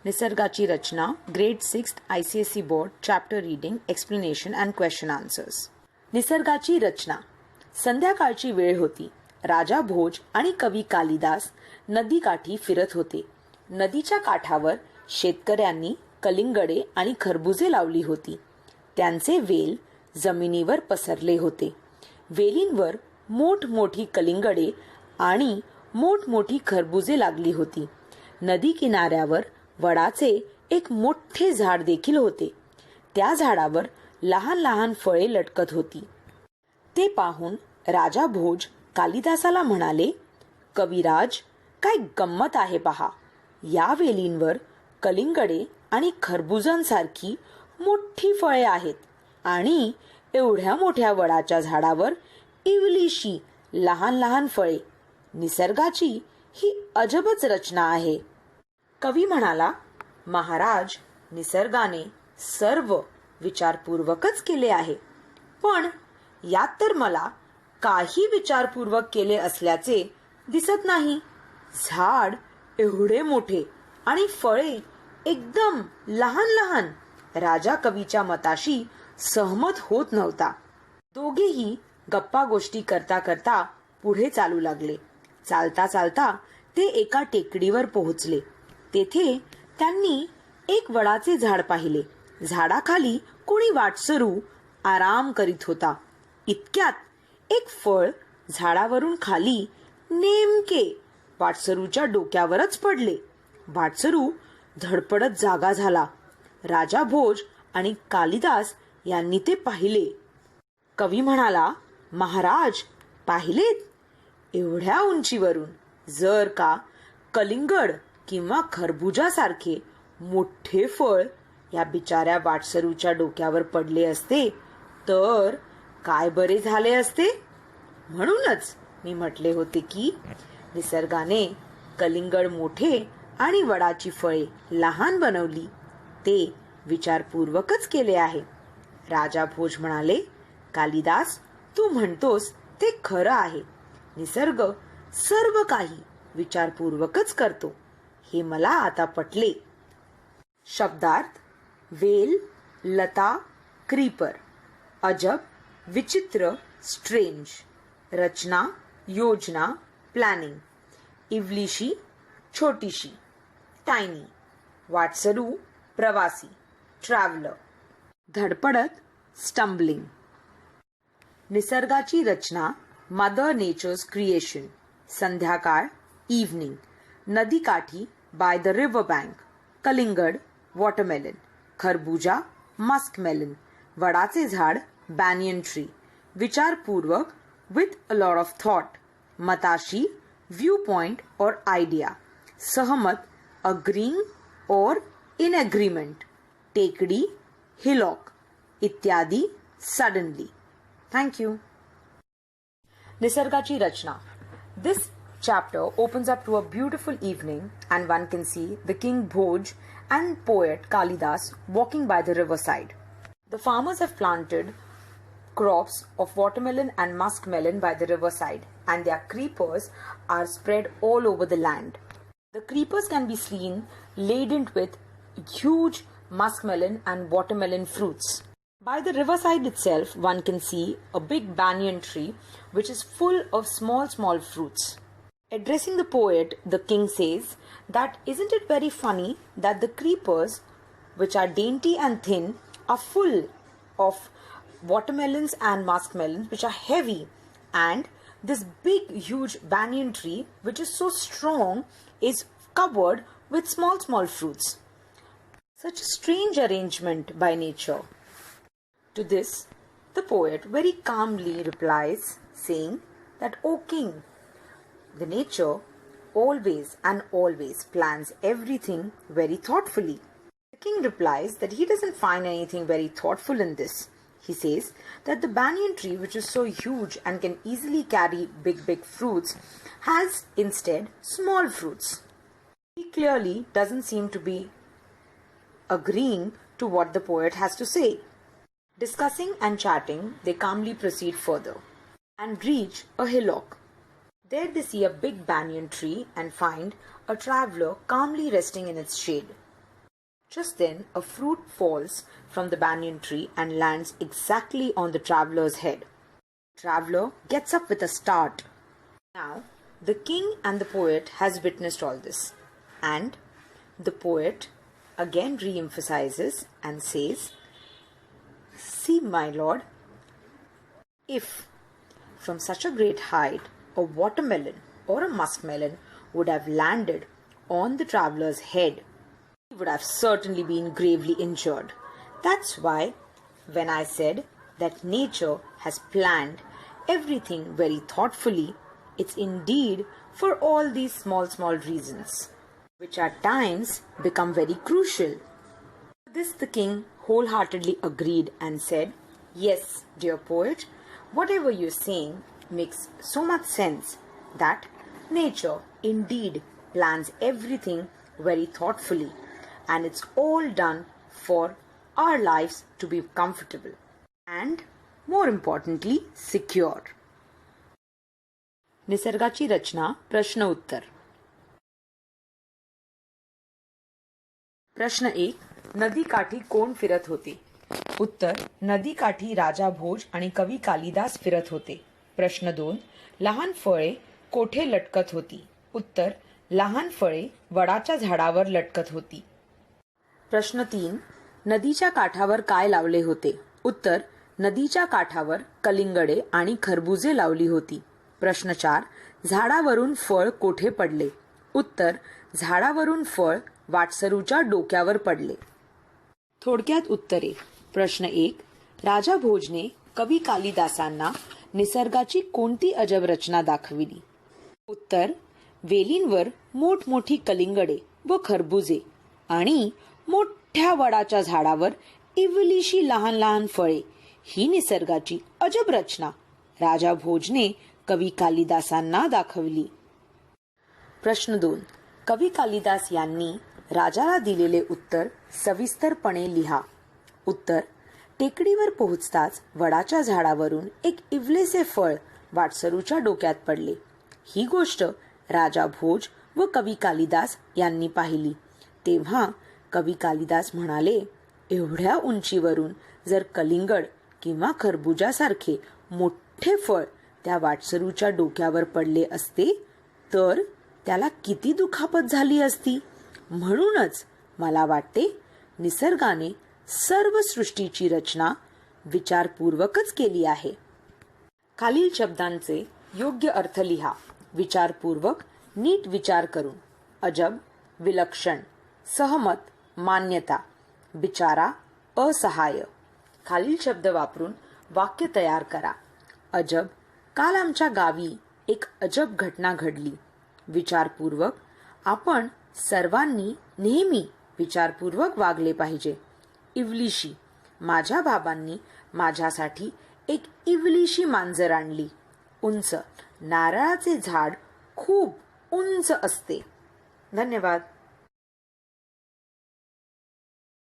निसर्गाची रचना, grade 6 ICSE board, chapter reading, explanation and question answers. निसर्गाची रचना. संध्याकाळची वेळ होती. राजा भोज आणि कवी कालिदास नदीकाठी फिरत होते. नदीच्या काठावर शेतकऱ्यांनी कलिंगडे आणि खरबुजे लावली होती. त्यांचे वेल जमिनीवर पसरले होते. वेलींवर मोठमोठी कलिंगडे आणि मोठमोठी खरबुजे लागली होती. नदी किनाऱ्यावर वडाचे एक मोठे झाड देखील होते. त्या झाडावर लहान लहान फळे लटकत होती. ते पाहून राजा भोज कालिदासाला म्हणाले, कविराज, काय गंमत आहे पहा. या वेलींवर कलिंगडे आणि खरबुजांसारखी मोठी फळे आहेत आणि एवढ्या मोठ्या वडाच्या झाडावर इवलीशी लहान लहान फळे. निसर्गाची ही अजबच रचना आहे. कवी म्हणाला, महाराज, निसर्गाने सर्व विचारपूर्वकच केले आहे, पण यात तर मला काही विचारपूर्वक केले असल्याचे दिसत नाही. झाड एवढे मोठे आणि फळे एकदम लहान लहान. राजा कवीच्या मताशी सहमत होत नव्हता. दोघेही गप्पा गोष्टी करता करता पुढे चालू लागले. चालता चालता ते एका टेकडीवर पोहोचले. तेथे त्यांनी एक वडाचे झाड पाहिले. झाडाखाली कोणी वाटसरू आराम करीत होता. इतक्यात एक फळ झाडावरून खाली नेमके वाटसरूच्या डोक्यावरच पडले. वाटसरू धडपडत जागा झाला. राजा भोज आणि कालिदास यांनी ते पाहिले. कवी म्हणाला, महाराज, पाहिलेत? एवढ्या उंचीवरून जर का कलिंगड किंवा खरबुजासारखे मोठे फळ या बिचाऱ्या वाटसरूच्या डोक्यावर पडले असते तर काय बरे झाले असते. म्हणूनच मी म्हटले होते की निसर्गाने कलिंगड मोठे आणि वडाची फळे लहान बनवली. ते विचारपूर्वकच केले आहे. राजा भोज म्हणाले, कालिदास, तू म्हणतोस ते खरं आहे. निसर्ग सर्व काही विचारपूर्वकच करतो, हे मला आता पटले. शब्दार्थ. वेल, लता, क्रीपर. अजब, विचित्र, स्ट्रेंज. रचना, योजना, प्लॅनिंग. इवलीशी, छोटीशी, टायनी. वाटसरू, प्रवासी, ट्रॅव्हलर. धडपडत, स्टम्बलिंग. निसर्गाची रचना, मदर नेचर्स क्रिएशन. संध्याकाळ, इव्हनिंग. नदीकाठी, बाय द रिव्हर बँक. कलिंगड, वॉटरमेलन. खरबुजा, मस्कमेलन. वडाचे झाड, बॅनियन ट्री. विचारपूर्वक, with a lot of thought. मताशी, व्यू पॉइंट और आयडिया. सहमत, अग्रीइंग और इन एग्रीमेंट. टेकडी, हिलॉक. इत्यादी, सडनली. Thank you. निसर्गाची रचना. This chapter opens up to a beautiful evening and one can see the King Bhoj and poet Kalidas walking by the riverside. The farmers have planted crops of watermelon and muskmelon by the riverside and their creepers are spread all over the land. The creepers can be seen laden with huge muskmelon and watermelon fruits. By the riverside itself, one can see a big banyan tree which is full of small fruits. Addressing the poet, the king says that isn't it very funny that the creepers, which are dainty and thin, are full of watermelons and muskmelons which are heavy, and this big huge banyan tree which is so strong is covered with small fruits. Such a strange arrangement by nature. To this, the poet very calmly replies, saying that, O king, the nature always and always plans everything very thoughtfully. The king replies that he doesn't find anything very thoughtful in this. He says that the banyan tree, which is so huge and can easily carry big fruits, has instead small fruits. He clearly doesn't seem to be agreeing to what the poet has to say. Discussing and chatting, they calmly proceed further and reach a hillock. There they see a big banyan tree and find a traveler calmly resting in its shade. Just then, a fruit falls from the banyan tree and lands exactly on the traveler's head. The traveler gets up with a start. Now, the king and the poet has witnessed all this, and the poet again re-emphasizes and says, "See, my lord, if from such a great height a watermelon or a muskmelon would have landed on the traveler's head, he would have certainly been gravely injured. That's why, when I said that nature has planned everything very thoughtfully, it's indeed for all these small reasons, which at times become very crucial." To this the king wholeheartedly agreed and said, "Yes, dear poet, whatever you're saying makes so much sense that nature indeed plans everything very thoughtfully, and it's all done for our lives to be comfortable and, more importantly, secure." निसर्गाची रचना प्रश्न उत्तर. प्रश्न 1. नदी काठी कोण फिरत होते? उत्तर. नदी काठी राजा भोज आणि कवी कालिदास फिरत होते. प्रश्न 2. लहान फळे कोठे लटकत होती? उत्तर. लहान फळे वडाच्या झाडावर लटकत होती. प्रश्न 3. नदीच्या काठावर काय लावले होते? उत्तर. नदीच्या काठावर कलिंगडे आणि खरबुजे लावली होती. प्रश्न 4. झाडावरून फळ कोठे पडले? उत्तर. झाडावरून फळ वाटसरूच्या डोक्यावर पडले. थोडक्यात उत्तरे. प्रश्न 1. राजा भोजने कवी कालिदासांना निसर्गाची कोणती अजब रचना दाखविली? उत्तर. वेलींवर मोठमोठी कलिंगडे व खरबुजे आणि मोठ्या वडाच्या झाडावर इवलीशी लहान लहान फळे ही निसर्गाची अजब रचना राजा भोजने कवी कालिदासांना दाखवली. प्रश्न 2. कवी कालिदास यांनी राजाला दिलेले उत्तर सविस्तरपणे लिहा. उत्तर. टेकडीवर पोहोचताच वडाच्या झाडावरून एक इवलेसे फळ वाटसरूच्या डोक्यात पडले. ही गोष्ट राजा भोज व कवी कालिदास यांनी पाहिली. तेव्हा कवी कालिदास म्हणाले, एवढ्या उंचीवरून जर कलिंगड किंवा खरबुजासारखे मोठे फळ त्या वाटसरूच्या डोक्यावर पडले असते तर त्याला किती दुखापत झाली असती. म्हणूनच मला वाटते निसर्गाने सर्व सृष्टीची रचना विचारपूर्वकच केली आहे. खालील शब्दांचे योग्य अर्थ लिहा. विचारपूर्वक, नीट विचार करून. अजब, विलक्षण. सहमत, मान्यता. बिचारा, असहाय. खालील शब्द वापरून वाक्य तयार करा. अजब. काल आमच्या गावी एक अजब घटना घडली. विचारपूर्वक. आपण सर्वांनी नेहमी विचारपूर्वक वागले पाहिजे. इवलीशी. माझ्या बाबांनी माझ्यासाठी एक इवलीशी मांजर आणली. उंच. नारळाचे झाड खूप उंच असते. धन्यवाद.